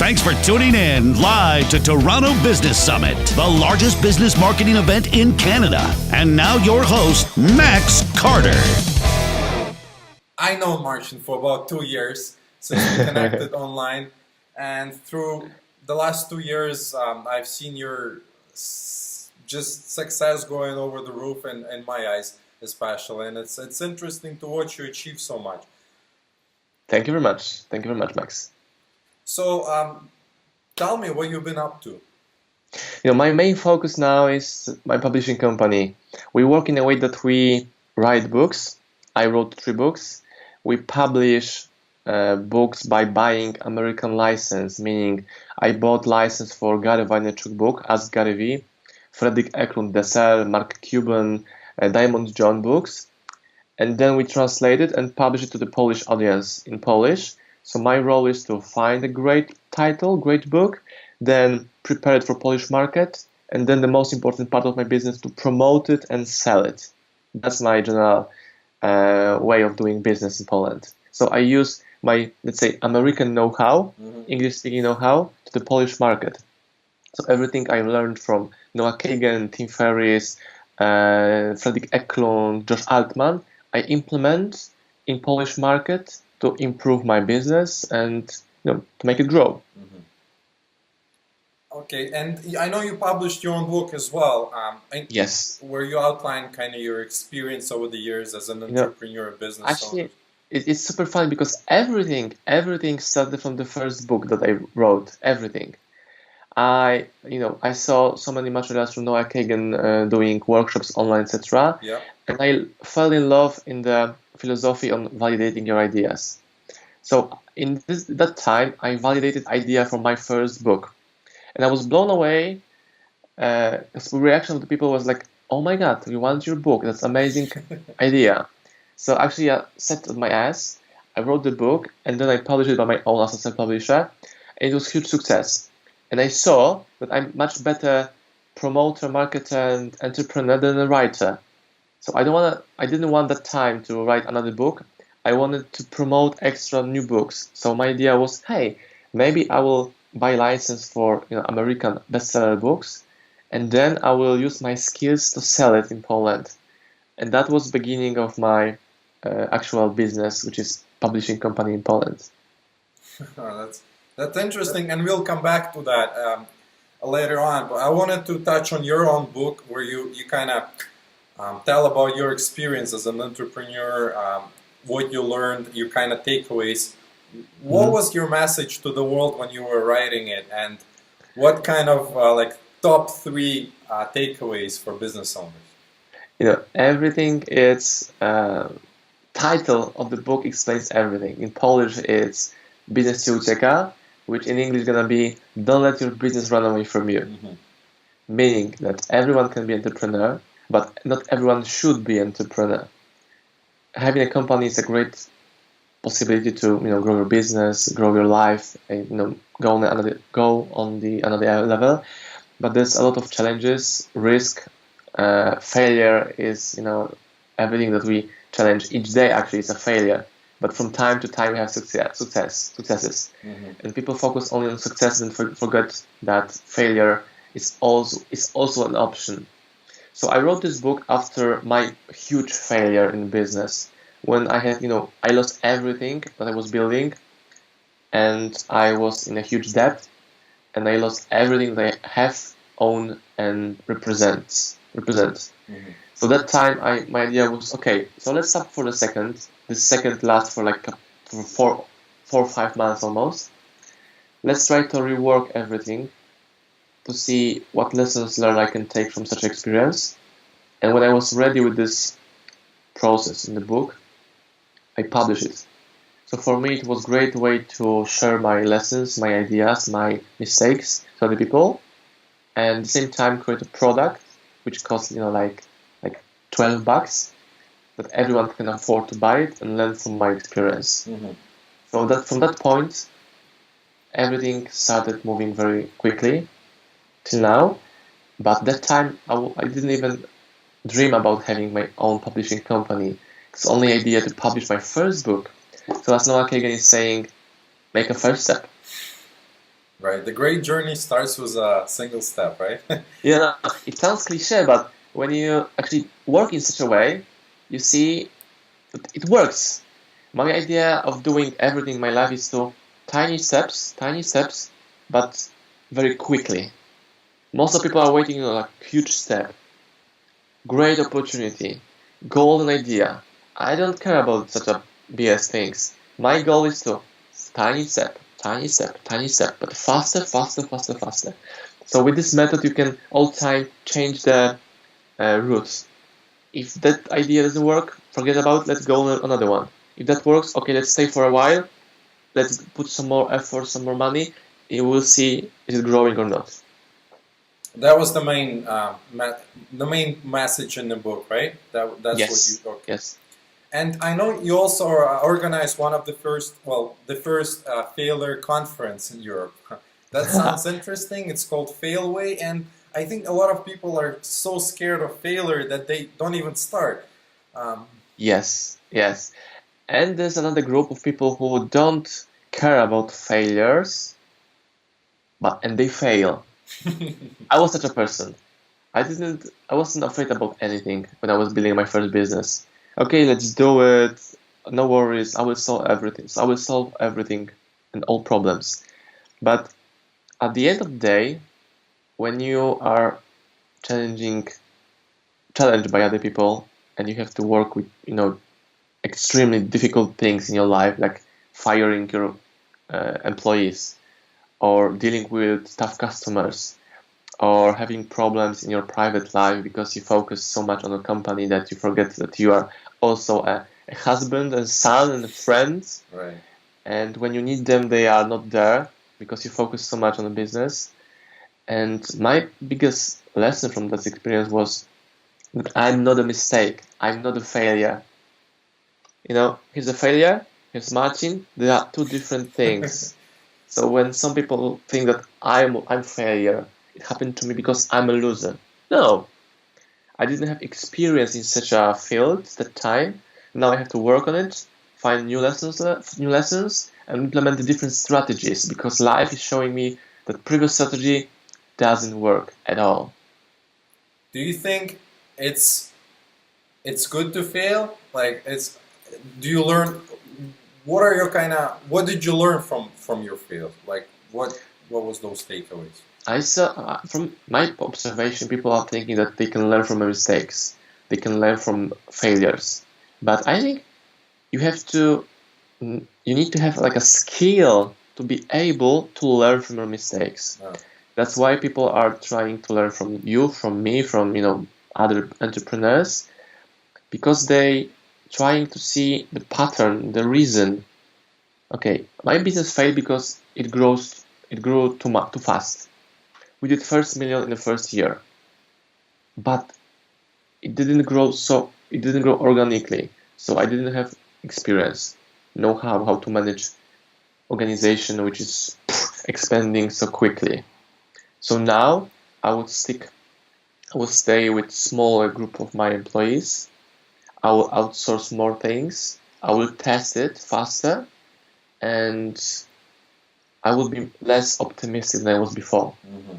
Thanks for tuning in live to Toronto Business Summit, the largest business marketing event in Canada. And now your host, Max Carter. I know Marcin for about 2 years since we connected online. And through the last 2 years, I've seen your just success going over the roof in my eyes, especially. And it's interesting to watch you achieve so much. Thank you very much. Thank you very much, Max. So tell me what you've been up to. My main focus now is my publishing company. We work in a way that we write books. I wrote 3 books. We publish books by buying American license, meaning I bought license for Gary Vaynerchuk book, Ask Gary Vee, Frederick Eklund, Dessel, Mark Cuban, Diamond John books, and then we translate it and publish it to the Polish audience in Polish. So my role is to find a great title, great book, then prepare it for Polish market, and then the most important part of my business to promote it and sell it. That's my general way of doing business in Poland. So I use my, let's say, American know-how, English-speaking know-how, to the Polish market. So everything I learned from Noah Kagan, Tim Ferriss, Frederick Eklund, Josh Altman, I implement in Polish market to improve my business and to make it grow. Okay, and I know you published your own book as well. Yes. Where you outline kind of your experience over the years as an entrepreneur, business actually, owner. It's super fun because everything started from the first book that I wrote. Everything. I saw so many materials from Noah Kagan doing workshops online, etc. Yeah. And I fell in love in the philosophy on validating your ideas. So in that time, I validated idea from my first book. And I was blown away. The reaction of the people was like, "Oh my God, we want your book. That's amazing idea." So actually, I sat on my ass. I wrote the book, and then I published it by my own as a self-publisher, and it was a huge success. And I saw that I'm much better promoter, marketer, and entrepreneur than a writer. So I didn't want that time to write another book. I wanted to promote extra new books. So my idea was, hey, maybe I will buy license for American bestseller books, and then I will use my skills to sell it in Poland. And that was the beginning of my actual business, which is publishing company in Poland. That's interesting, and we'll come back to that later on. But I wanted to touch on your own book, where you kind of tell about your experience as an entrepreneur, what you learned, your kind of takeaways. What was your message to the world when you were writing it, and what kind of top 3 takeaways for business owners? Everything. It's title of the book explains everything. In Polish, it's Biznes cię ucieka, which in English is gonna be "Don't let your business run away from you." Meaning that everyone can be entrepreneur, but not everyone should be entrepreneur. Having a company is a great possibility to grow your business, grow your life, and go on the another level. But there's a lot of challenges, risk, failure is everything that we challenge each day. Actually, is a failure. But from time to time, we have successes, and people focus only on success and forget that failure is also an option. So I wrote this book after my huge failure in business, when I had, I lost everything that I was building, and I was in a huge debt, and I lost everything that I have, own, and represent. So that time, my idea was, okay, so let's stop for a second. This second lasts for for 4 or 5 months almost. Let's try to rework everything to see what lessons learned I can take from such experience. And when I was ready with this process in the book, I published it. So for me, it was a great way to share my lessons, my ideas, my mistakes to other people, and at the same time create a product which costs like $12 that everyone can afford to buy it and learn from my experience. So that from that point, everything started moving very quickly till now. But that time, I didn't even dream about having my own publishing company. It's only idea to publish my first book. So as Noah Kagan is saying, make a first step. Right. The great journey starts with a single step, right? Yeah, it sounds cliche, but when you actually work in such a way, you see that it works. My idea of doing everything in my life is to tiny steps, but very quickly. Most of people are waiting on a huge step, great opportunity, golden idea. I don't care about such a BS things. My goal is to tiny step, tiny step, tiny step, but faster, faster, faster, faster. So with this method, you can all the time change the routes. If that idea doesn't work, forget about it, let's go on another one. If that works, okay, let's stay for a while, let's put some more effort, some more money, and we'll see is it growing or not. That was the main message in the book, right? That's Yes. what you. Okay. Yes. And I know you also organized one of the first failure conference in Europe. That sounds interesting. It's called Failway, and I think a lot of people are so scared of failure that they don't even start. Yes, yes. And there's another group of people who don't care about failures, and they fail. I was such a person. I wasn't afraid about anything when I was building my first business. Okay, let's do it. No worries. I will solve everything. So I will solve everything and all problems. But at the end of the day, when you are challenged by other people, and you have to work with, extremely difficult things in your life, like firing your employees, or dealing with tough customers, or having problems in your private life because you focus so much on the company that you forget that you are also a husband and son and a friend. Right. And when you need them, they are not there because you focus so much on the business. And my biggest lesson from that experience was that I'm not a mistake. I'm not a failure. Here's a failure, here's Marcin. There are two different things. So when some people think that I'm failure, it happened to me because I'm a loser. No, I didn't have experience in such a field at that time. Now I have to work on it, find new lessons, and implement the different strategies because life is showing me that previous strategy doesn't work at all. Do you think it's good to fail? Do you learn? What did you learn from your fail? Like what was those takeaways? I saw from my observation, people are thinking that they can learn from their mistakes, they can learn from failures. But I think you need to have like a skill to be able to learn from your mistakes. Oh. That's why people are trying to learn from you, from me, from other entrepreneurs, because they trying to see the pattern, the reason. Okay, my business failed because it grew too fast. We did first million in the first year, but it didn't grow organically. So I didn't have experience, know-how, how to manage organization which is expanding so quickly. So now I would stay with smaller group of my employees. I will outsource more things. I will test it faster, and I will be less optimistic than I was before. Mm-hmm.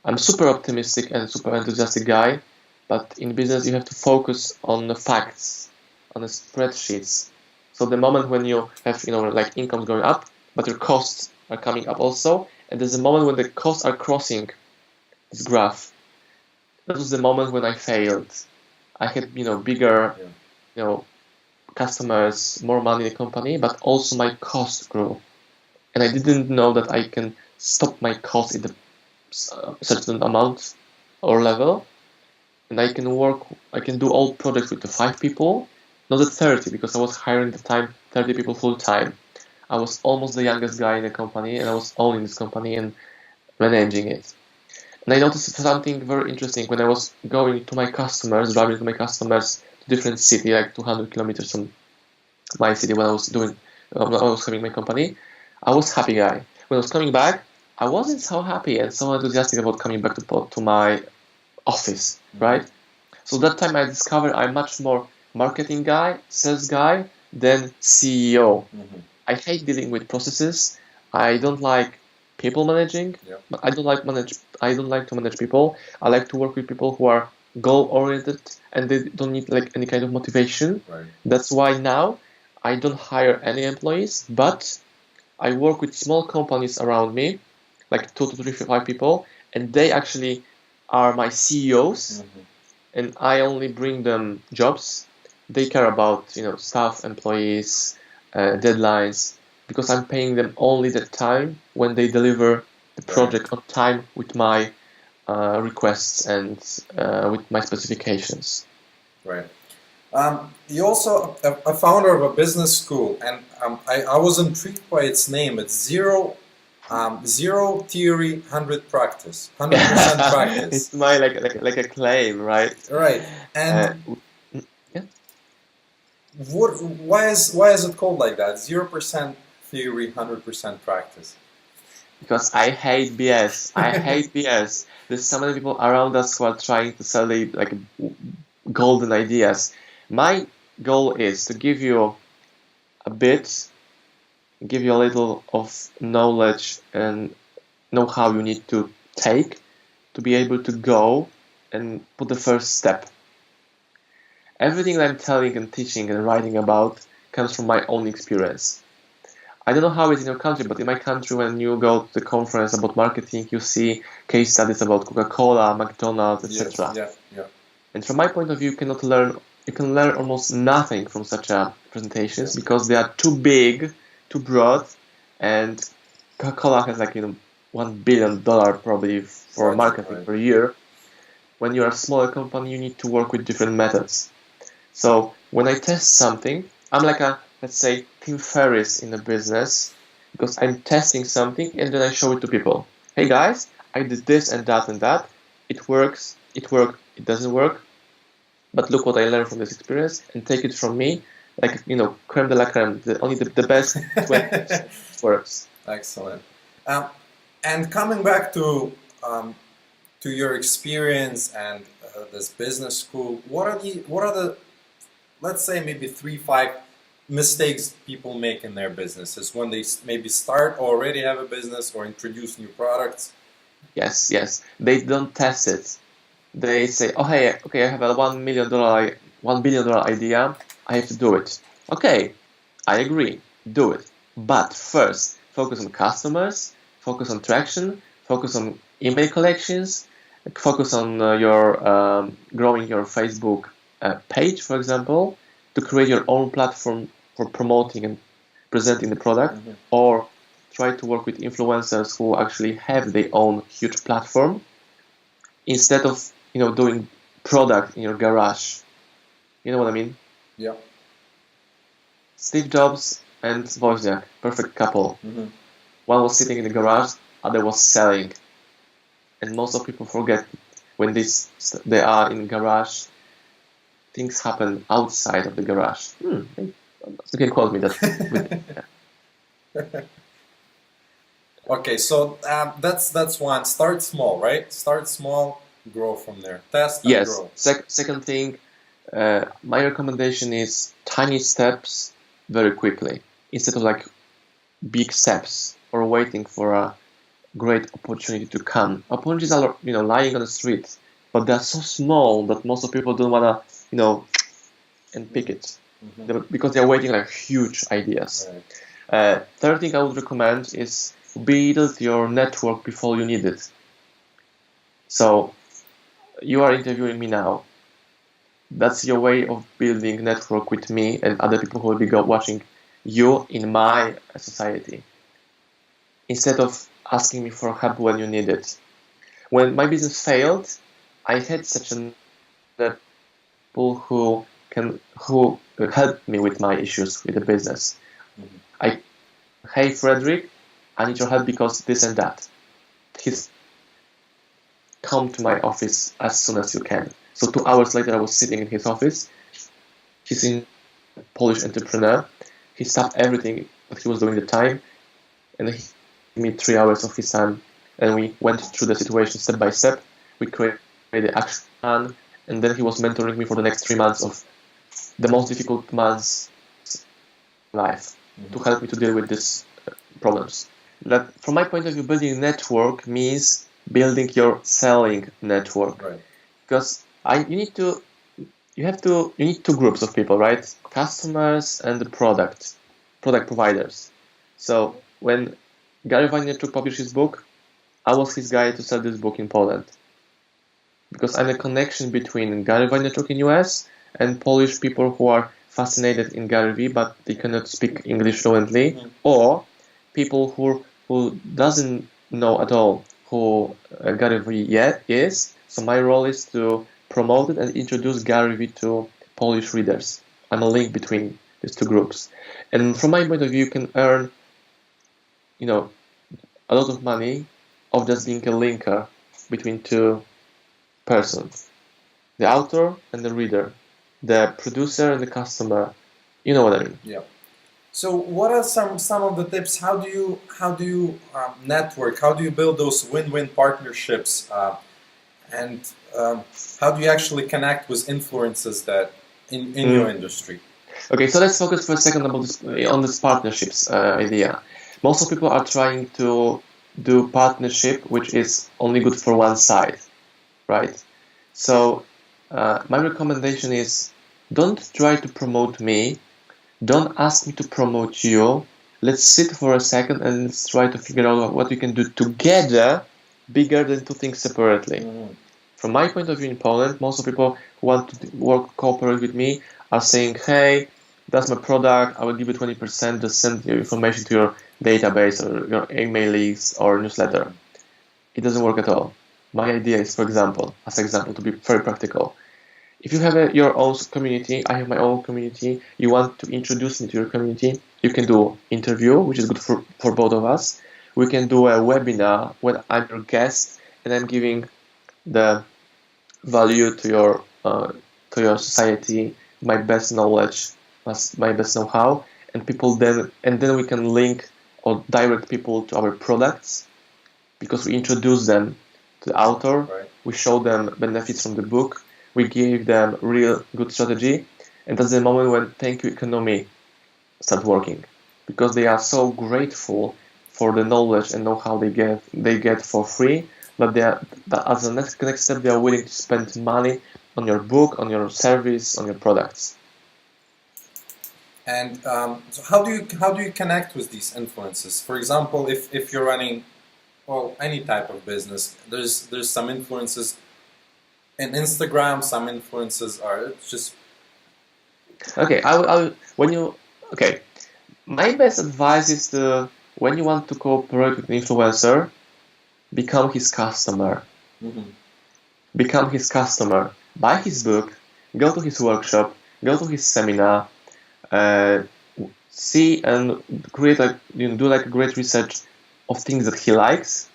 I'm super optimistic and super enthusiastic guy, but in business you have to focus on the facts, on the spreadsheets. So the moment when you have, like incomes going up, but your costs are coming up also, and there's a moment when the costs are crossing this graph. That was the moment when I failed. I had, bigger, customers, more money in the company, but also my costs grew. And I didn't know that I can stop my costs at a certain amount or level, and I can do all projects with the 5 people, not at 30, because I was hiring at the time 30 people full time. I was almost the youngest guy in the company, and I was owning this company and managing it. And I noticed something very interesting when I was driving to my customers to different city, like 200 kilometers from my city when I was having my company. I was happy guy. When I was coming back, I wasn't so happy and so enthusiastic about coming back to my office, right? So that time I discovered I'm much more marketing guy, sales guy than CEO. Mm-hmm. I hate dealing with processes. I don't like people managing, Yeah. but I don't like to manage people. I like to work with people who are goal oriented and they don't need like any kind of motivation. Right. That's why now I don't hire any employees, but I work with small companies around me, like 2 to 3, 5 people, and they actually are my CEOs, and I only bring them jobs. They care about staff, employees, deadlines, because I'm paying them only the time when they deliver the project on time with my requests and with my specifications. Right. You're also a founder of a business school, and I was intrigued by its name. It's Zero Theory, 100 Practice, 100% practice. It's my like a claim, right? Right. And yeah. why is it called like that? 0% theory, 100% practice. Because I hate BS. I hate BS. There's so many people around us who are trying to sell like golden ideas. My goal is to give you a bit, give you a little of knowledge and know-how you need to take to be able to go and put the first step. Everything that I'm telling and teaching and writing about comes from my own experience. I don't know how it's in your country, but in my country, when you go to the conference about marketing, you see case studies about Coca-Cola, McDonald's, etc. Yes, yeah. And from my point of view, you can learn almost nothing from such presentations because they are too big, too broad, and Coca-Cola has like $1 billion probably for marketing per year. When you're a smaller company, you need to work with different methods. So when I test something, I'm like let's say, Tim Ferriss in a business, because I'm testing something and then I show it to people. Hey guys, I did this and that and that. It works, it worked, it doesn't work. But look what I learned from this experience and take it from me. Like, creme de la creme, only the best 20% works. Excellent. And coming back to your experience and this business school, what are the let's say maybe 3-5 mistakes people make in their businesses when they maybe start or already have a business or introduce new products? Yes. They don't test it. They say, oh, hey, okay, I have a $1 billion idea. I have to do it. Okay, I agree. Do it. But first, focus on customers, focus on traction, focus on email collections, focus on growing your Facebook page, for example, to create your own platform for promoting and presenting the product, or try to work with influencers who actually have their own huge platform instead of doing product in your garage. You know what I mean? Yeah. Steve Jobs and Wozniak, perfect couple. One was sitting in the garage, other was selling. And most of people forget when they are in the garage, things happen outside of the garage. You can quote me that. Okay, so that's one. Start small, right? Start small, grow from there. Test and grow. Second thing, my recommendation is tiny steps very quickly instead of like big steps or waiting for a great opportunity to come. Opportunities are lying on the street, but they're so small that most of people don't wanna and pick it because they're waiting like huge ideas. Right. Third thing I would recommend is build your network before you need it. So you are interviewing me now. That's your way of building network with me and other people who will be watching you in my society. Instead of asking me for help when you need it. When my business failed, I had such a people who helped me with my issues with the business. Hey Frederick, I need your help because this and that. He's come to my office as soon as you can. So 2 hours later, I was sitting in his office. He's a Polish entrepreneur. He stopped everything that he was doing at the time, and he gave me 3 hours of his time, and we went through the situation step by step. We created the action plan, and then he was mentoring me for the next 3 months of the most difficult months of life to help me to deal with these problems. that from my point of view, building a network means building your selling network. Right. Because you need two groups of people, right? Customers and the product providers. So when Gary Vaynerchuk published his book, I was his guy to sell this book in Poland. Because I'm a connection between Gary Vaynerchuk in US and Polish people who are fascinated in Gary Vee, but they cannot speak English fluently, or people who doesn't know at all who Gary Vee yet is. So my role is to promote it and introduce Gary Vee to Polish readers. I'm a link between these two groups, and from my point of view, you can earn, a lot of money of just being a linker between two persons, the author and the reader, the producer and the customer. You know what I mean? Yeah. So, what are some of the tips? How do you network? How do you build those win-win partnerships? And how do you actually connect with influences that in your industry? Okay, so let's focus for a second on this partnerships idea. Most of people are trying to do partnership, which is only good for one side, right? So my recommendation is, don't try to promote me. Don't ask me to promote you. Let's sit for a second and let's try to figure out what we can do together, bigger than to think separately. From my point of view in Poland, most of the people who want to cooperate with me are saying, hey, that's my product, I will give you 20%, just send your information to your database or your email list or newsletter. It doesn't work at all. My idea is, as example, to be very practical. If you have your own community, I have my own community, you want to introduce me to your community, you can do interview, which is good for both of us. We can do a webinar when I'm your guest and I'm giving the value to your society, my best knowledge, my best know-how, and then we can link or direct people to our products because we introduce them to the author, Right. We show them benefits from the book, we give them real good strategy, and that's the moment when thank you economy start working because they are so grateful for the knowledge and know-how they get for free. But as a next step, they are willing to spend money on your book, on your service, on your products. And so how do you connect with these influences? For example, if you're running, well, any type of business, there's some influences in Instagram. Some influences are just Okay, my best advice is when you want to cooperate with an influencer, become his customer. Become his customer. Buy his book, go to his workshop, go to his seminar, see and create do a great research of things that he likes.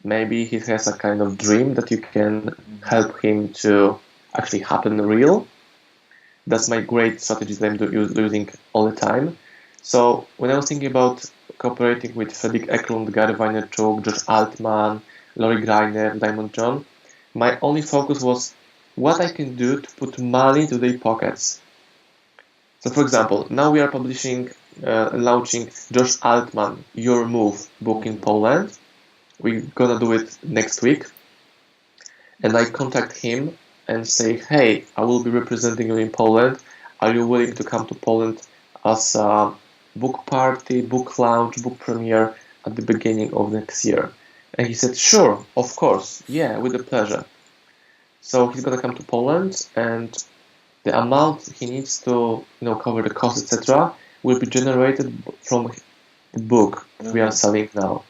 Maybe he has a kind of dream that you can help him to actually happen real. That's my great strategy that I'm using all the time. So when I was thinking about cooperating with Fredrik Eklund, Gary Vaynerchuk, Josh Altman, Lori Greiner, Diamond John, my only focus was what I can do to put money to their pockets. So for example, now we are publishing and launching Josh Altman, Your Move book in Poland. We're gonna do it next week. And I contact him and say, hey, I will be representing you in Poland. Are you willing to come to Poland as a book party, book launch, book premiere at the beginning of next year? And he said, sure, of course, yeah, with a pleasure. So he's gonna come to Poland, and the amount he needs to cover the cost, etc., will be generated from the book that we are selling now.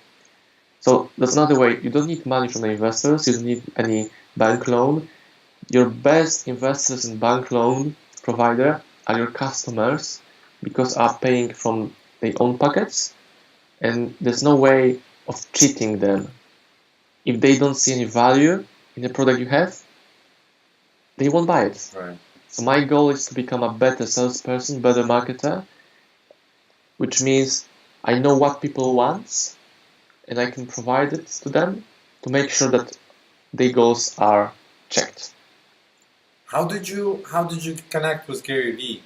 So that's another way. You don't need money from the investors, you don't need any bank loan. Your best investors and bank loan provider are your customers because are paying from their own pockets, and there's no way of cheating them. If they don't see any value in the product you have, they won't buy it. right. So my goal is to become a better salesperson, better marketer, which means I know what people want and I can provide it to them to make sure that their goals are checked. How did you connect with Gary Vee?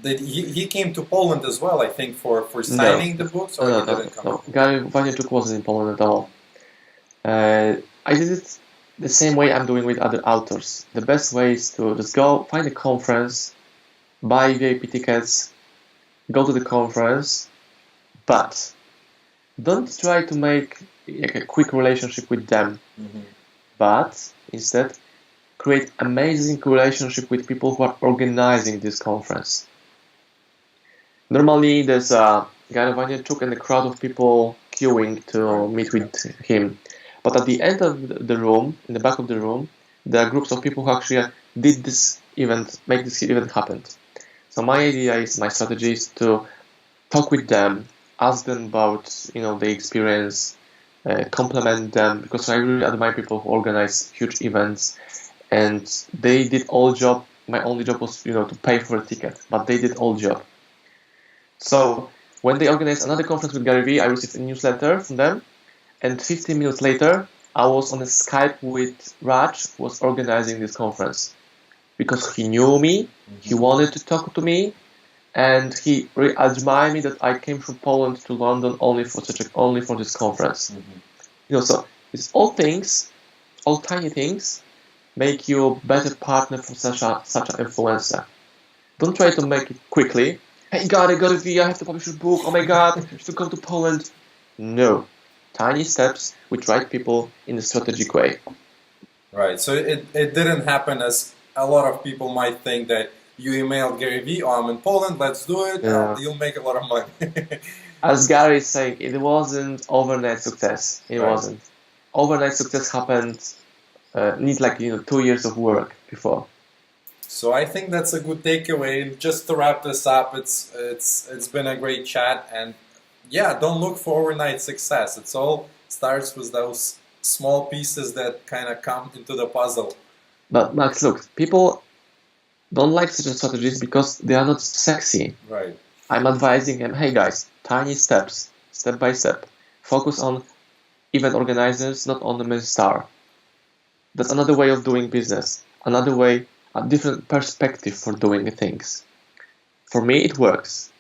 he came to Poland as well, I think, for signing the books, or he didn't come? No. Gary Vaynerchuk wasn't in Poland at all. I did it the same way I'm doing with other authors. The best way is to just go find a conference, buy VIP tickets, go to the conference, but don't try to make like a quick relationship with them, but instead create amazing relationship with people who are organizing this conference. Normally there's a Gary Vaynerchuk and a crowd of people queuing to meet with him. But at the end of the room, in the back of the room, there are groups of people who actually did this event, make this event happen. So my strategy is to talk with them, ask them about the experience, compliment them, because I really admire people who organize huge events, and they did all job. My only job was to pay for a ticket, but they did all job. So when they organized another conference with Gary Vee, I received a newsletter from them, and 15 minutes later, I was on a Skype with Raj, who was organizing this conference, because he knew me, he wanted to talk to me, and he really admired me that I came from Poland to London only for this conference. So it's all tiny things, make you a better partner for such an influencer. Don't try to make it quickly. Hey, Gary Vee, I have to publish a book. Oh my God, I should come to Poland. No. Tiny steps with right people in a strategic way. Right. So it didn't happen as a lot of people might think, that you emailed Gary Vee, oh, I'm in Poland, let's do it, you'll make a lot of money. As Gary is saying, it wasn't overnight success. It wasn't. Overnight success happened, needs 2 years of work before. So I think that's a good takeaway. Just to wrap this up, it's been a great chat, and don't look for overnight success. It all starts with those small pieces that kind of come into the puzzle. But Max, look, people don't like such strategies because they are not sexy. Right. I'm advising them, hey guys, tiny steps, step by step. Focus on event organizers, not on the main star. That's another way of doing business. Another way, a different perspective for doing things. For me, it works.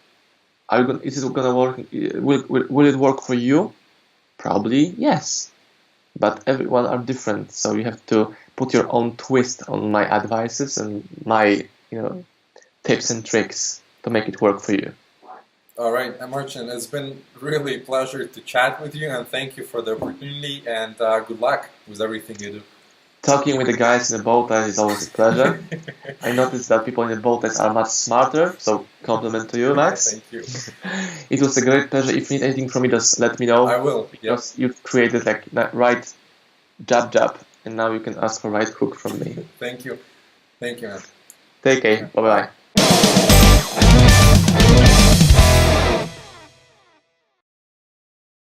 Is it gonna work? Will it work for you? Probably yes, but everyone are different, so you have to put your own twist on my advices and my tips and tricks to make it work for you. All right, Marcin, it's been really a pleasure to chat with you, and thank you for the opportunity, and good luck with everything you do. Talking with the guys in the bow ties is always a pleasure. I noticed that people in the bow ties are much smarter, so compliment to you, Max. Thank you. It was a great pleasure. If you need anything from me, just let me know. I will. Because you created that right jab, and now you can ask for right hook from me. Thank you. Thank you, man. Take care. Bye-bye.